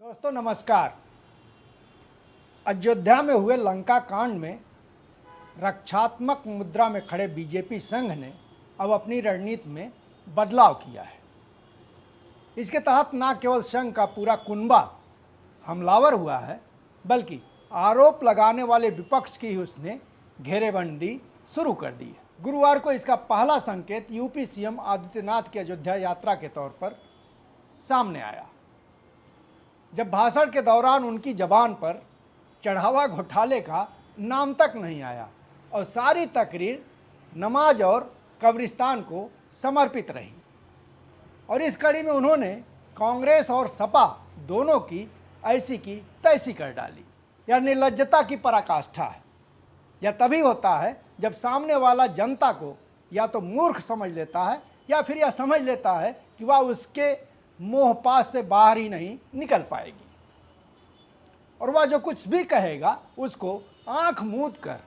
दोस्तों नमस्कार। अयोध्या में हुए लंका कांड में रक्षात्मक मुद्रा में खड़े बीजेपी संघ ने अब अपनी रणनीति में बदलाव किया है। इसके तहत न केवल संघ का पूरा कुनबा हमलावर हुआ है, बल्कि आरोप लगाने वाले विपक्ष की ही उसने घेरेबंदी शुरू कर दी है। गुरुवार को इसका पहला संकेत यूपी सीएम आदित्यनाथ की अयोध्या यात्रा के तौर पर सामने आया, जब भाषण के दौरान उनकी जबान पर चढ़ावा घोटाले का नाम तक नहीं आया और सारी तकरीर नमाज और कब्रिस्तान को समर्पित रही। और इस कड़ी में उन्होंने कांग्रेस और सपा दोनों की ऐसी की तैसी कर डाली। यह निर्लज्जता की पराकाष्ठा है। यह तभी होता है जब सामने वाला जनता को या तो मूर्ख समझ लेता है या फिर यह समझ लेता है कि वह उसके मोहपास से बाहर ही नहीं निकल पाएगी और वह जो कुछ भी कहेगा उसको आंख मूंद कर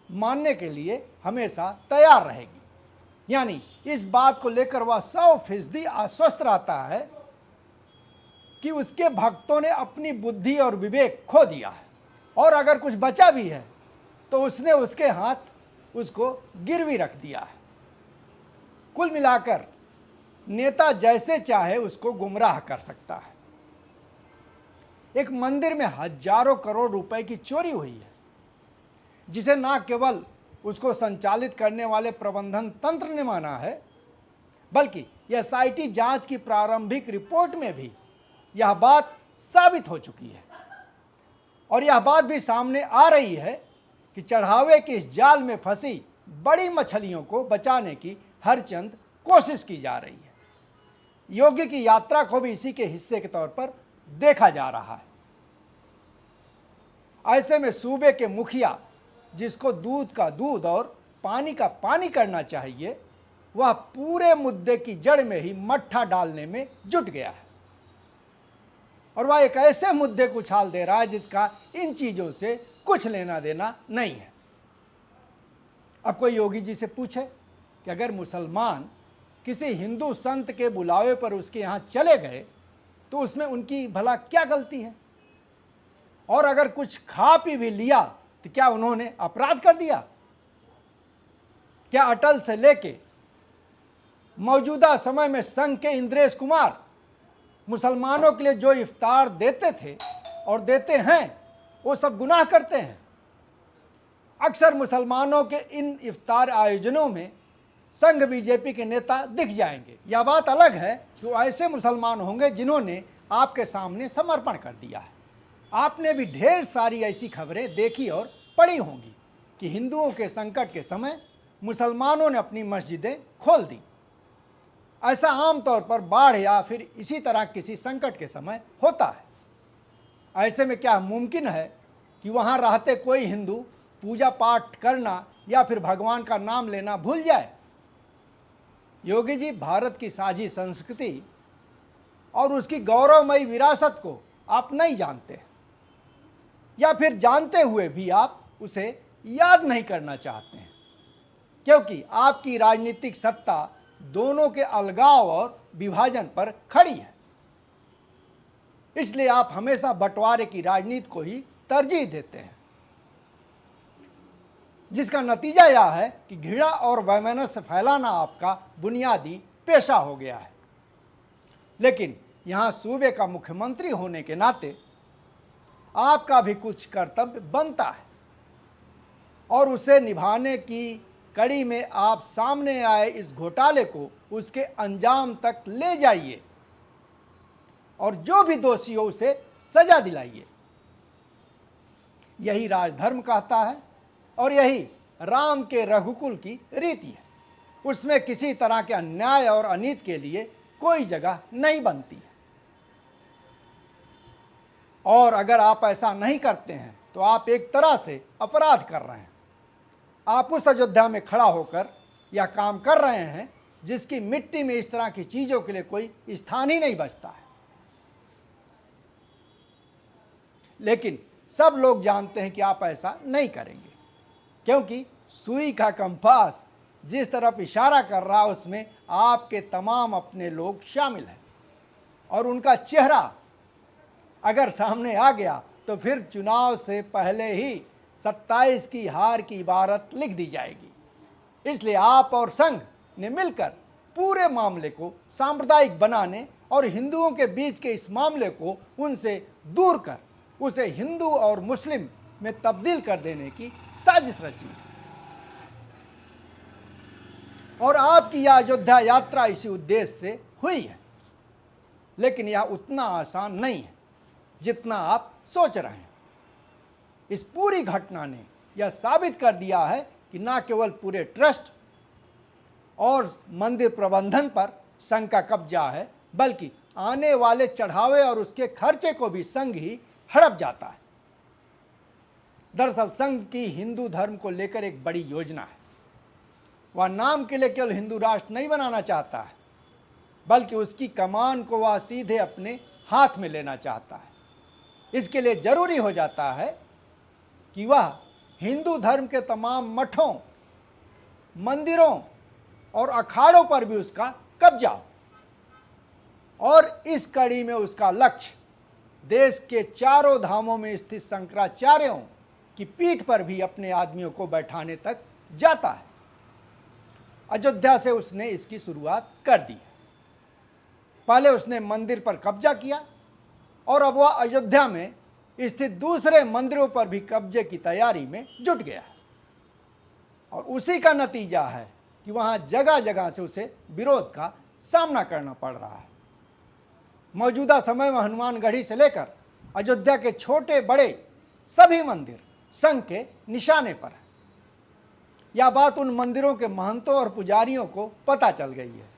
मानने के लिए हमेशा तैयार रहेगी। यानी इस बात को लेकर वह 100% आश्वस्त रहता है कि उसके भक्तों ने अपनी बुद्धि और विवेक खो दिया है और अगर कुछ बचा भी है तो उसने उसके हाथ उसको गिरवी रख दिया है। कुल मिलाकर नेता जैसे चाहे उसको गुमराह कर सकता है। एक मंदिर में हजारों करोड़ रुपए की चोरी हुई है, जिसे न केवल उसको संचालित करने वाले प्रबंधन तंत्र ने माना है, बल्कि एसआईटी जांच की प्रारंभिक रिपोर्ट में भी यह बात साबित हो चुकी है। और यह बात भी सामने आ रही है कि चढ़ावे के इस जाल में फंसी बड़ी मछलियों को बचाने की हर चंद कोशिश की जा रही है। योगी की यात्रा को भी इसी के हिस्से के तौर पर देखा जा रहा है। ऐसे में सूबे के मुखिया, जिसको दूध का दूध और पानी का पानी करना चाहिए, वह पूरे मुद्दे की जड़ में ही मट्ठा डालने में जुट गया है और वह एक ऐसे मुद्दे को उछाल दे रहा है जिसका इन चीजों से कुछ लेना देना नहीं है। अब कोई योगी जी से पूछे कि अगर मुसलमान किसी हिंदू संत के बुलावे पर उसके यहाँ चले गए तो उसमें उनकी भला क्या गलती है, और अगर कुछ खा पी भी लिया तो क्या उन्होंने अपराध कर दिया? क्या अटल से लेके मौजूदा समय में संघ के इंद्रेश कुमार मुसलमानों के लिए जो इफ्तार देते थे और देते हैं वो सब गुनाह करते हैं? अक्सर मुसलमानों के इन इफ्तार आयोजनों में संघ बीजेपी के नेता दिख जाएंगे। यह बात अलग है कि वो ऐसे मुसलमान होंगे जिन्होंने आपके सामने समर्पण कर दिया है। आपने भी ढेर सारी ऐसी खबरें देखी और पढ़ी होंगी कि हिंदुओं के संकट के समय मुसलमानों ने अपनी मस्जिदें खोल दी। ऐसा आमतौर पर बाढ़ या फिर इसी तरह किसी संकट के समय होता है। ऐसे में क्या मुमकिन है कि वहाँ रहते कोई हिंदू पूजा पाठ करना या फिर भगवान का नाम लेना भूल जाए? योगी जी भारत की साझी संस्कृति और उसकी गौरवमयी विरासत को आप नहीं जानते, या फिर जानते हुए भी आप उसे याद नहीं करना चाहते हैं, क्योंकि आपकी राजनीतिक सत्ता दोनों के अलगाव और विभाजन पर खड़ी है। इसलिए आप हमेशा बंटवारे की राजनीति को ही तरजीह देते हैं, जिसका नतीजा यह है कि घृणा और वैमनस्य फैलाना आपका बुनियादी पेशा हो गया है। लेकिन यहाँ सूबे का मुख्यमंत्री होने के नाते आपका भी कुछ कर्तव्य बनता है और उसे निभाने की कड़ी में आप सामने आए इस घोटाले को उसके अंजाम तक ले जाइए और जो भी दोषी हो उसे सजा दिलाइए। यही राजधर्म कहता है और यही राम के रघुकुल की रीति है। उसमें किसी तरह के अन्याय और अनीति के लिए कोई जगह नहीं बनती है। और अगर आप ऐसा नहीं करते हैं तो आप एक तरह से अपराध कर रहे हैं। आप उस अयोध्या में खड़ा होकर यह काम कर रहे हैं जिसकी मिट्टी में इस तरह की चीजों के लिए कोई स्थान ही नहीं बचता है। लेकिन सब लोग जानते हैं कि आप ऐसा नहीं करेंगे, क्योंकि सुई का कंपास जिस तरफ इशारा कर रहा उसमें आपके तमाम अपने लोग शामिल हैं और उनका चेहरा अगर सामने आ गया तो फिर चुनाव से पहले ही 27 की हार की इबारत लिख दी जाएगी। इसलिए आप और संघ ने मिलकर पूरे मामले को सांप्रदायिक बनाने और हिंदुओं के बीच के इस मामले को उनसे दूर कर उसे हिंदू और मुस्लिम में तब्दील कर देने की साजिश रची और आपकी यह अयोध्या यात्रा इसी उद्देश्य से हुई है। लेकिन यह उतना आसान नहीं है जितना आप सोच रहे हैं। इस पूरी घटना ने यह साबित कर दिया है कि न केवल पूरे ट्रस्ट और मंदिर प्रबंधन पर संघ का कब्जा है, बल्कि आने वाले चढ़ावे और उसके खर्चे को भी संघ ही हड़प जाता है। दरअसल संघ की हिंदू धर्म को लेकर एक बड़ी योजना है। वह नाम के लिए केवल हिंदू राष्ट्र नहीं बनाना चाहता है, बल्कि उसकी कमान को वह सीधे अपने हाथ में लेना चाहता है। इसके लिए जरूरी हो जाता है कि वह हिंदू धर्म के तमाम मठों, मंदिरों और अखाड़ों पर भी उसका कब्जा हो। और इस कड़ी में उसका लक्ष्य देश के चारों धामों में स्थित शंकराचार्यों की पीठ पर भी अपने आदमियों को बैठाने तक जाता है। अयोध्या से उसने इसकी शुरुआत कर दी है। पहले उसने मंदिर पर कब्जा किया और अब वह अयोध्या में स्थित दूसरे मंदिरों पर भी कब्जे की तैयारी में जुट गया है। और उसी का नतीजा है कि वहां जगह जगह से उसे विरोध का सामना करना पड़ रहा है। मौजूदा समय में हनुमानगढ़ी से लेकर अयोध्या के छोटे बड़े सभी मंदिर संघ के निशाने पर है। यह बात उन मंदिरों के महंतों और पुजारियों को पता चल गई है,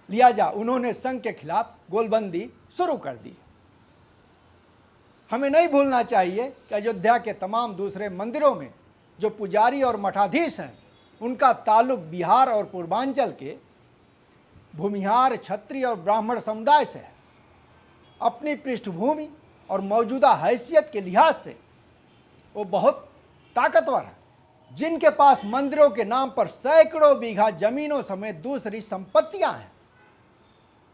लिहाजा उन्होंने संघ के खिलाफ गोलबंदी शुरू कर दी। हमें नहीं भूलना चाहिए कि अयोध्या के तमाम दूसरे मंदिरों में जो पुजारी और मठाधीश हैं, उनका ताल्लुक बिहार और पूर्वांचल के भूमिहार, क्षत्रिय और ब्राह्मण समुदाय से है। अपनी पृष्ठभूमि और मौजूदा हैसियत के लिहाज से वो बहुत ताकतवर है, जिनके पास मंदिरों के नाम पर सैकड़ों बीघा जमीनों समेत दूसरी संपत्तियां हैं,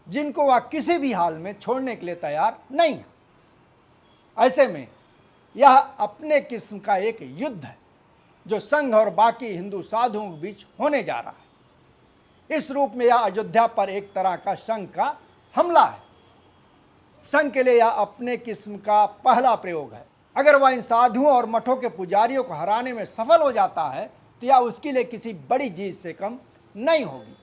जिनको वह किसी भी हाल में छोड़ने के लिए तैयार नहीं है। ऐसे में यह अपने किस्म का एक युद्ध है जो संघ और बाकी हिंदू साधुओं के बीच होने जा रहा है। इस रूप में यह अयोध्या पर एक तरह का संघ का हमला है। संघ के लिए यह अपने किस्म का पहला प्रयोग है। अगर वह इन साधुओं और मठों के पुजारियों को हराने में सफल हो जाता है तो यह उसके लिए किसी बड़ी जीत से कम नहीं होगी।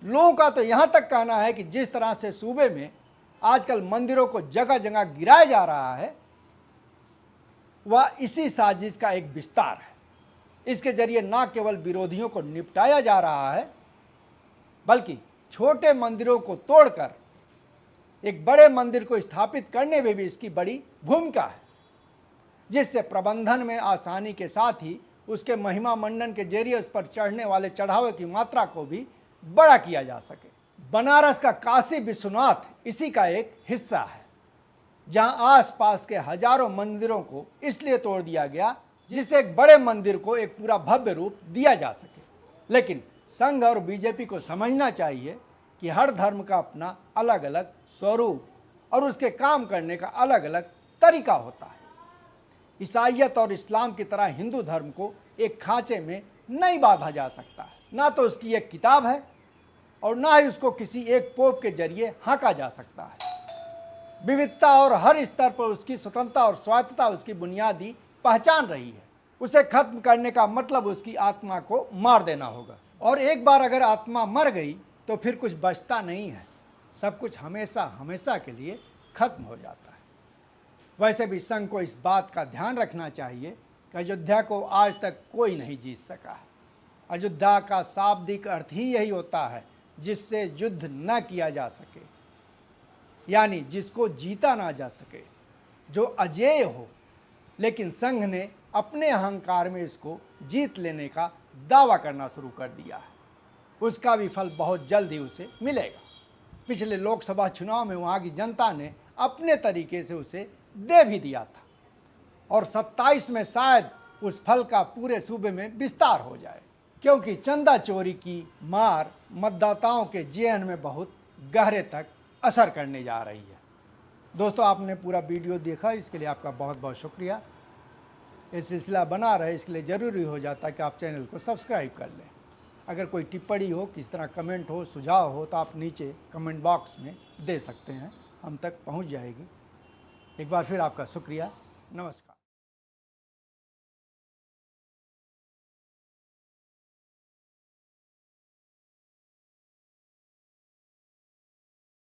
लोगों का तो यहां तक कहना है कि जिस तरह से सूबे में आजकल मंदिरों को जगह जगह गिराया जा रहा है, वह इसी साजिश का एक विस्तार है। इसके जरिए न केवल विरोधियों को निपटाया जा रहा है, बल्कि छोटे मंदिरों को तोड़कर एक बड़े मंदिर को स्थापित करने में भी इसकी बड़ी भूमिका है, जिससे प्रबंधन में आसानी के साथ ही उसके महिमा मंडन के जरिए उस पर चढ़ने वाले चढ़ावे की मात्रा को भी बड़ा किया जा सके। बनारस का काशी विश्वनाथ इसी का एक हिस्सा है, जहां आसपास के हजारों मंदिरों को इसलिए तोड़ दिया गया जिससे एक बड़े मंदिर को एक पूरा भव्य रूप दिया जा सके। लेकिन संघ और बीजेपी को समझना चाहिए कि हर धर्म का अपना अलग अलग स्वरूप और उसके काम करने का अलग अलग तरीका होता है। ईसाइयत और इस्लाम की तरह हिंदू धर्म को एक खांचे में नहीं बांधा जा सकता है। ना तो उसकी एक किताब है और ना ही उसको किसी एक पोप के जरिए हाँका जा सकता है। विविधता और हर स्तर पर उसकी स्वतंत्रता और स्वायत्तता उसकी बुनियादी पहचान रही है। उसे खत्म करने का मतलब उसकी आत्मा को मार देना होगा। और एक बार अगर आत्मा मर गई तो फिर कुछ बचता नहीं है। सब कुछ हमेशा हमेशा के लिए खत्म हो जाता है। वैसे भी संघ को इस बात का ध्यान रखना चाहिए कि अयोध्या को आज तक कोई नहीं जीत सका है। अयोध्या का शाब्दिक अर्थ ही यही होता है जिससे युद्ध न किया जा सके, यानी जिसको जीता ना जा सके, जो अजेय हो। लेकिन संघ ने अपने अहंकार में इसको जीत लेने का दावा करना शुरू कर दिया है। उसका भी फल बहुत जल्द ही उसे मिलेगा। पिछले लोकसभा चुनाव में वहाँ की जनता ने अपने तरीके से उसे दे भी दिया था और 27 में शायद उस फल का पूरे सूबे में विस्तार हो जाए, क्योंकि चंदा चोरी की मार मतदाताओं के जेहन में बहुत गहरे तक असर करने जा रही है। दोस्तों, आपने पूरा वीडियो देखा, इसके लिए आपका बहुत बहुत शुक्रिया। ये सिलसिला बना रहे इसके लिए ज़रूरी हो जाता है कि आप चैनल को सब्सक्राइब कर लें। अगर कोई टिप्पणी हो, किस तरह कमेंट हो, सुझाव हो, तो आप नीचे कमेंट बॉक्स में दे सकते हैं, हम तक पहुंच जाएगी। एक बार फिर आपका शुक्रिया। नमस्कार।